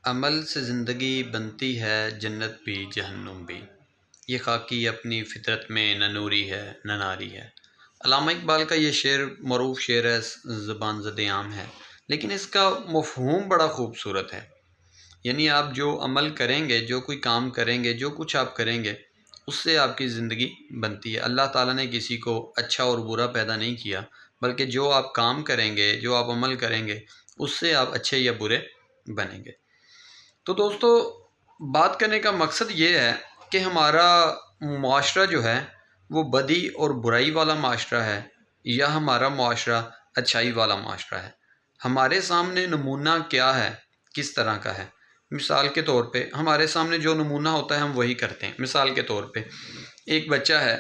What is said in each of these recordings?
عمل سے زندگی بنتی ہے، جنت بھی جہنم بھی، یہ خاکی اپنی فطرت میں نہ نوری ہے نہ ناری ہے۔ علامہ اقبال کا یہ شعر معروف شعر ہے، زبان زد عام ہے، لیکن اس کا مفہوم بڑا خوبصورت ہے۔ یعنی آپ جو عمل کریں گے، جو کوئی کام کریں گے، جو کچھ آپ کریں گے، اس سے آپ کی زندگی بنتی ہے۔ اللہ تعالیٰ نے کسی کو اچھا اور برا پیدا نہیں کیا، بلکہ جو آپ کام کریں گے، جو آپ عمل کریں گے، اس سے آپ اچھے یا برے بنیں گے۔ تو دوستو، بات کرنے کا مقصد یہ ہے کہ ہمارا معاشرہ جو ہے وہ بدی اور برائی والا معاشرہ ہے یا ہمارا معاشرہ اچھائی والا معاشرہ ہے۔ ہمارے سامنے نمونہ کیا ہے، کس طرح کا ہے۔ مثال کے طور پہ ہمارے سامنے جو نمونہ ہوتا ہے ہم وہی کرتے ہیں۔ مثال کے طور پہ ایک بچہ ہے،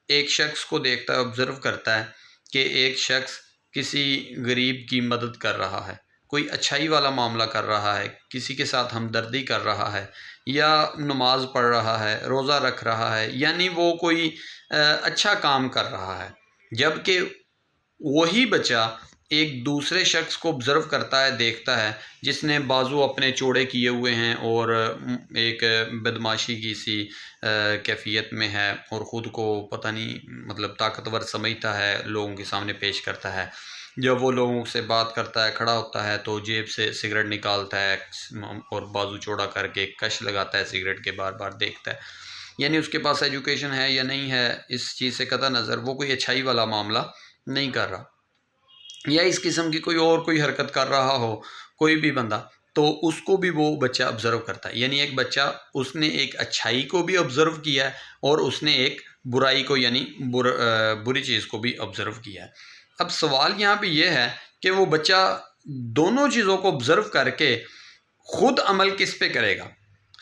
ایک شخص کو دیکھتا ہے، آبزرو کرتا ہے کہ ایک شخص کسی غریب کی مدد کر رہا ہے، کوئی اچھائی والا معاملہ کر رہا ہے، کسی کے ساتھ ہمدردی کر رہا ہے، یا نماز پڑھ رہا ہے، روزہ رکھ رہا ہے، یعنی وہ کوئی اچھا کام کر رہا ہے۔ جبکہ وہی بچہ ایک دوسرے شخص کو آبزرو کرتا ہے، دیکھتا ہے، جس نے بازو اپنے چوڑے کیے ہوئے ہیں اور ایک بدماشی کی سی کیفیت میں ہے، اور خود کو پتہ نہیں مطلب طاقتور سمجھتا ہے، لوگوں کے سامنے پیش کرتا ہے۔ جب وہ لوگوں سے بات کرتا ہے، کھڑا ہوتا ہے، تو جیب سے سگریٹ نکالتا ہے اور بازو چوڑا کر کے کش لگاتا ہے سگریٹ کے، بار بار دیکھتا ہے۔ یعنی اس کے پاس ایجوکیشن ہے یا نہیں ہے، اس چیز سے قطع نظر وہ کوئی اچھائی والا معاملہ نہیں کر رہا، یا اس قسم کی کوئی حرکت کر رہا ہو کوئی بھی بندہ، تو اس کو بھی وہ بچہ آبزرو کرتا ہے۔ یعنی ایک بچہ، اس نے ایک اچھائی کو بھی آبزرو کیا ہے اور اس نے ایک برائی کو، یعنی بری چیز کو بھی آبزرو کیا ہے۔ اب سوال یہاں پہ یہ ہے کہ وہ بچہ دونوں چیزوں کو آبزرو کر کے خود عمل کس پہ کرے گا۔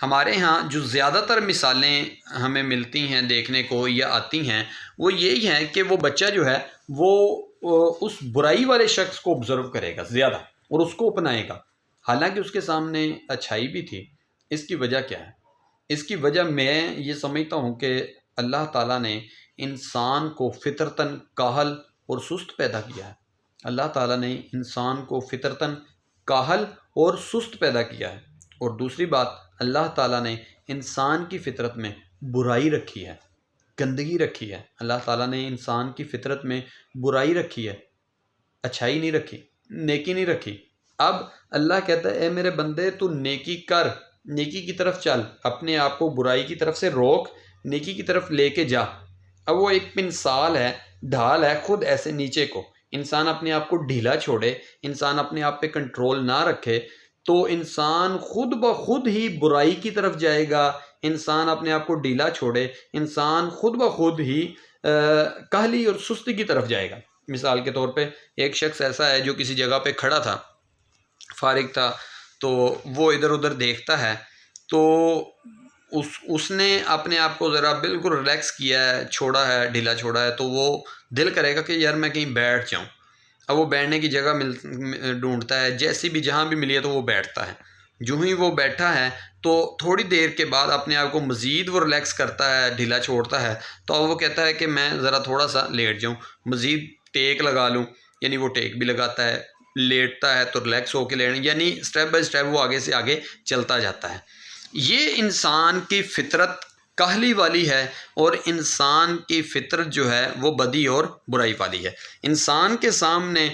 ہمارے ہاں جو زیادہ تر مثالیں ہمیں ملتی ہیں دیکھنے کو یا آتی ہیں، وہ یہی ہیں کہ وہ بچہ جو ہے وہ اس برائی والے شخص کو آبزرو کرے گا زیادہ اور اس کو اپنائے گا، حالانکہ اس کے سامنے اچھائی بھی تھی۔ اس کی وجہ کیا ہے؟ اس کی وجہ میں یہ سمجھتا ہوں کہ اللہ تعالیٰ نے انسان کو فطرتاً کاہل اور سست پیدا کیا ہے۔ اللہ تعالیٰ نے انسان کو فطرتاً کاہل اور سست پیدا کیا ہے۔ اور دوسری بات، اللہ تعالیٰ نے انسان کی فطرت میں برائی رکھی ہے، گندگی رکھی ہے۔ اللہ تعالیٰ نے انسان کی فطرت میں برائی رکھی ہے، اچھائی نہیں رکھی، نیکی نہیں رکھی۔ اب اللہ کہتا ہے، اے میرے بندے، تو نیکی کر، نیکی کی طرف چل، اپنے آپ کو برائی کی طرف سے روک، نیکی کی طرف لے کے جا۔ اب وہ ایک مثال ہے، ڈھال ہے خود ایسے نیچے کو۔ انسان اپنے آپ کو ڈھیلا چھوڑے، انسان اپنے آپ پہ کنٹرول نہ رکھے، تو انسان خود بخود ہی برائی کی طرف جائے گا۔ انسان اپنے آپ کو ڈھیلا چھوڑے، انسان خود بخود ہی کاہلی اور سستی کی طرف جائے گا۔ مثال کے طور پہ ایک شخص ایسا ہے جو کسی جگہ پہ کھڑا تھا، فارغ تھا، تو وہ ادھر ادھر دیکھتا ہے، تو اس نے اپنے آپ کو ذرا بالکل ریلیکس کیا ہے، چھوڑا ہے، ڈھیلا چھوڑا ہے، تو وہ دل کرے گا کہ یار میں کہیں بیٹھ جاؤں۔ اب وہ بیٹھنے کی جگہ ڈھونڈتا ہے، جیسی بھی جہاں بھی ملی ہے تو وہ بیٹھتا ہے۔ جو ہی وہ بیٹھا ہے تو تھوڑی دیر کے بعد اپنے آپ کو مزید وہ ریلیکس کرتا ہے، ڈھیلا چھوڑتا ہے، تو اب وہ کہتا ہے کہ میں ذرا تھوڑا سا لیٹ جاؤں، مزید ٹیک لگا لوں۔ یعنی وہ ٹیک بھی لگاتا ہے، لیٹتا ہے تو ریلیکس ہو کے لینا، یعنی سٹیپ بائی سٹیپ وہ آگے سے آگے چلتا جاتا ہے۔ یہ انسان کی فطرت کاہلی والی ہے، اور انسان کی فطرت جو ہے وہ بدی اور برائی والی ہے۔ انسان کے سامنے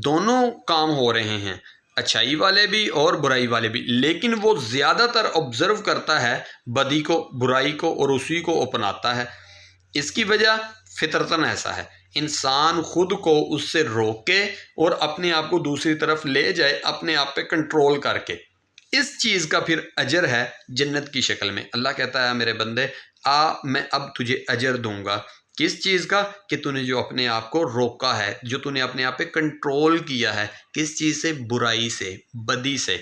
دونوں کام ہو رہے ہیں، اچھائی والے بھی اور برائی والے بھی، لیکن وہ زیادہ تر آبزرو کرتا ہے بدی کو، برائی کو، اور اسی کو اپناتا ہے۔ اس کی وجہ فطرتاً ایسا ہے، انسان خود کو اس سے روکے اور اپنے آپ کو دوسری طرف لے جائے، اپنے آپ پہ کنٹرول کر کے۔ اس چیز کا پھر اجر ہے جنت کی شکل میں۔ اللہ کہتا ہے، میرے بندے آ، میں اب تجھے اجر دوں گا۔ کس چیز کا؟ کہ تو نے جو اپنے آپ کو روکا ہے، جو تو نے اپنے آپ پہ کنٹرول کیا ہے۔ کس چیز سے؟ برائی سے، بدی سے،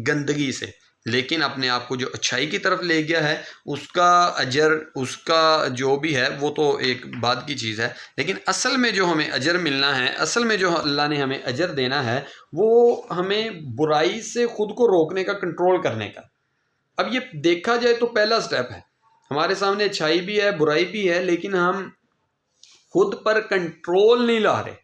گندگی سے۔ لیکن اپنے آپ کو جو اچھائی کی طرف لے گیا ہے، اس کا اجر، اس کا جو بھی ہے وہ تو ایک بعد کی چیز ہے، لیکن اصل میں جو ہمیں اجر ملنا ہے، اصل میں جو اللہ نے ہمیں اجر دینا ہے، وہ ہمیں برائی سے خود کو روکنے کا، کنٹرول کرنے کا۔ اب یہ دیکھا جائے تو پہلا سٹیپ ہے، ہمارے سامنے اچھائی بھی ہے، برائی بھی ہے، لیکن ہم خود پر کنٹرول نہیں لا رہے۔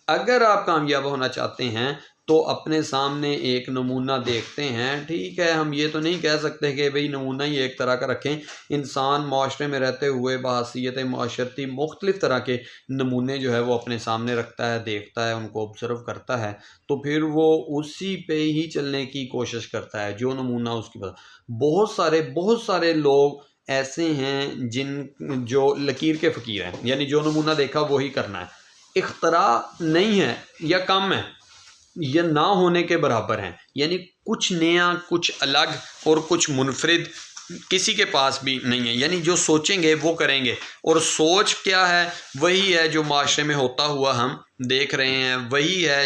اگر آپ کامیاب ہونا چاہتے ہیں تو اپنے سامنے ایک نمونہ دیکھتے ہیں، ٹھیک ہے ہم یہ تو نہیں کہہ سکتے کہ بھئی نمونہ ہی ایک طرح کا رکھیں، انسان معاشرے میں رہتے ہوئے بحیثیت معاشرتی مختلف طرح کے نمونے جو ہے وہ اپنے سامنے رکھتا ہے، دیکھتا ہے، ان کو آبزرو کرتا ہے، تو پھر وہ اسی پہ ہی چلنے کی کوشش کرتا ہے جو نمونہ اس کی بہت سارے لوگ ایسے ہیں جو لکیر کے فقیر ہیں، یعنی جو نمونہ دیکھا وہی کرنا ہے، اختراع نہیں ہے یا کم ہے یا نہ ہونے کے برابر ہیں، یعنی کچھ نیا، کچھ الگ اور کچھ منفرد کسی کے پاس بھی نہیں ہے، یعنی جو سوچیں گے وہ کریں گے، اور سوچ کیا ہے؟ وہی ہے جو معاشرے میں ہوتا ہوا ہم دیکھ رہے ہیں، وہی ہے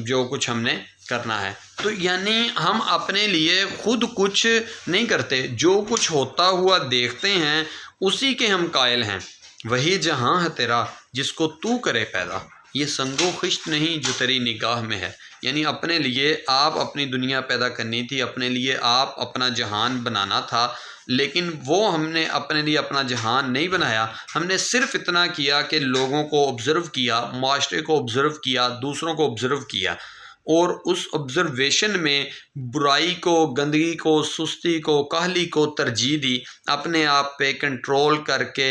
جو کچھ ہم نے کرنا ہے۔ تو یعنی ہم اپنے لیے خود کچھ نہیں کرتے، جو کچھ ہوتا ہوا دیکھتے ہیں اسی کے ہم قائل ہیں۔ وہی جہاں ہے تیرا جس کو تو کرے پیدا، یہ سنگ و خشت نہیں جو تیری نگاہ میں ہے، یعنی اپنے لیے آپ اپنی دنیا پیدا کرنی تھی، اپنے لیے آپ اپنا جہان بنانا تھا، لیکن وہ ہم نے اپنے لیے اپنا جہان نہیں بنایا، ہم نے صرف اتنا کیا کہ لوگوں کو آبزرو کیا، معاشرے کو آبزرو کیا، دوسروں کو آبزرو کیا، اور اس آبزرویشن میں برائی کو، گندگی کو، سستی کو، کاہلی کو ترجیح دی، اپنے آپ پہ کنٹرول کر کے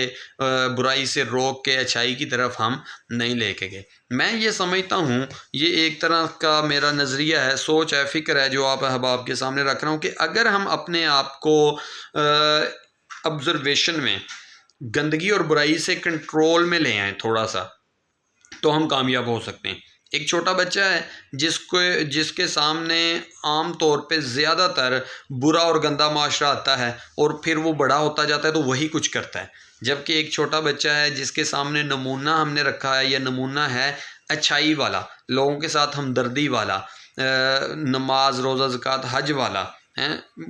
برائی سے روک کے اچھائی کی طرف ہم نہیں لے کے گئے۔ میں یہ سمجھتا ہوں، یہ ایک طرح کا میرا نظریہ ہے، سوچ ہے، فکر ہے جو آپ احباب کے سامنے رکھ رہا ہوں، کہ اگر ہم اپنے آپ کو آبزرویشن میں گندگی اور برائی سے کنٹرول میں لے آئیں تھوڑا سا، تو ہم کامیاب ہو سکتے ہیں۔ ایک چھوٹا بچہ ہے جس کے سامنے عام طور پہ زیادہ تر برا اور گندا معاشرہ آتا ہے، اور پھر وہ بڑا ہوتا جاتا ہے تو وہی کچھ کرتا ہے، جبکہ ایک چھوٹا بچہ ہے جس کے سامنے نمونہ ہم نے رکھا ہے، یا نمونہ ہے اچھائی والا، لوگوں کے ساتھ ہمدردی والا، نماز، روزہ، زکوٰۃ، حج والا،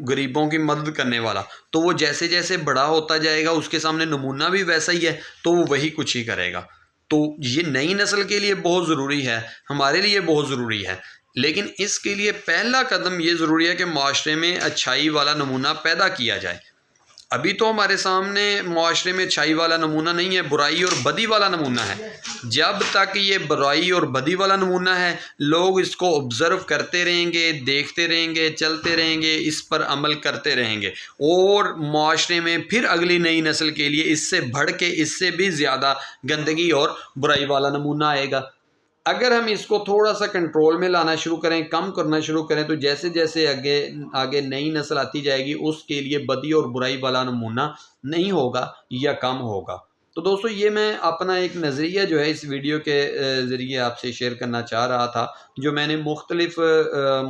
غریبوں کی مدد کرنے والا، تو وہ جیسے جیسے بڑا ہوتا جائے گا اس کے سامنے نمونہ بھی ویسا ہی ہے، تو وہ وہی کچھ ہی کرے گا۔ تو یہ نئی نسل کے لیے بہت ضروری ہے، ہمارے لیے بہت ضروری ہے، لیکن اس کے لیے پہلا قدم یہ ضروری ہے کہ معاشرے میں اچھائی والا نمونہ پیدا کیا جائے۔ ابھی تو ہمارے سامنے معاشرے میں اچھائی والا نمونہ نہیں ہے، برائی اور بدی والا نمونہ ہے۔ جب تک یہ برائی اور بدی والا نمونہ ہے، لوگ اس کو آبزرو کرتے رہیں گے، دیکھتے رہیں گے، چلتے رہیں گے، اس پر عمل کرتے رہیں گے، اور معاشرے میں پھر اگلی نئی نسل کے لیے اس سے بڑھ کے، اس سے بھی زیادہ گندگی اور برائی والا نمونہ آئے گا۔ اگر ہم اس کو تھوڑا سا کنٹرول میں لانا شروع کریں، کم کرنا شروع کریں، تو جیسے جیسے آگے نئی نسل آتی جائے گی، اس کے لیے بدی اور برائی والا نمونہ نہیں ہوگا یا کم ہوگا۔ تو دوستو، یہ میں اپنا ایک نظریہ جو ہے اس ویڈیو کے ذریعے آپ سے شیئر کرنا چاہ رہا تھا، جو میں نے مختلف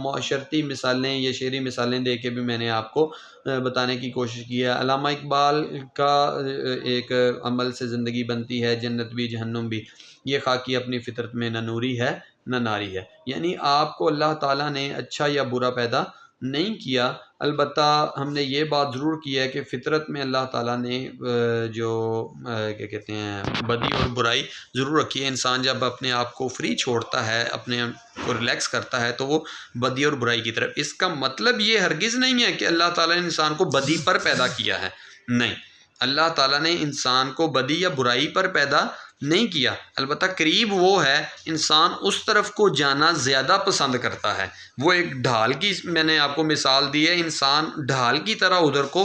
معاشرتی مثالیں یا شعری مثالیں دے کے بھی میں نے آپ کو بتانے کی کوشش کی ہے۔ علامہ اقبال کا ایک عمل سے زندگی بنتی ہے، جنت بھی جہنم بھی، یہ خاکی اپنی فطرت میں نہ نوری ہے نہ ناری ہے، یعنی آپ کو اللہ تعالیٰ نے اچھا یا برا پیدا نہیں کیا، البتہ ہم نے یہ بات ضرور کی ہے کہ فطرت میں اللہ تعالیٰ نے جو کیا کہتے ہیں بدی اور برائی ضرور رکھی ہے۔ انسان جب اپنے آپ کو فری چھوڑتا ہے، اپنے کو ریلیکس کرتا ہے، تو وہ بدی اور برائی کی طرف۔ اس کا مطلب یہ ہرگز نہیں ہے کہ اللہ تعالیٰ نے انسان کو بدی پر پیدا کیا ہے، نہیں، اللہ تعالیٰ نے انسان کو بدی یا برائی پر پیدا نہیں کیا، البتہ قریب وہ ہے، انسان اس طرف کو جانا زیادہ پسند کرتا ہے۔ وہ ایک ڈھال کی میں نے آپ کو مثال دی ہے، انسان ڈھال کی طرح ادھر کو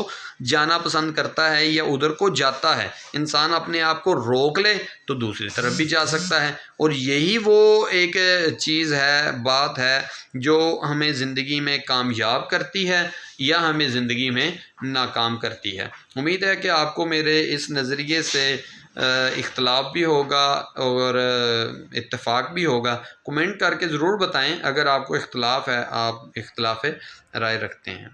جانا پسند کرتا ہے یا ادھر کو جاتا ہے۔ انسان اپنے آپ کو روک لے تو دوسری طرف بھی جا سکتا ہے، اور یہی وہ ایک چیز ہے، بات ہے، جو ہمیں زندگی میں کامیاب کرتی ہے یا ہمیں زندگی میں ناکام کرتی ہے۔ امید ہے کہ آپ کو میرے اس نظریے سے اختلاف بھی ہوگا اور اتفاق بھی ہوگا۔ کمنٹ کر کے ضرور بتائیں اگر آپ کو اختلاف ہے، آپ اختلاف رائے رکھتے ہیں۔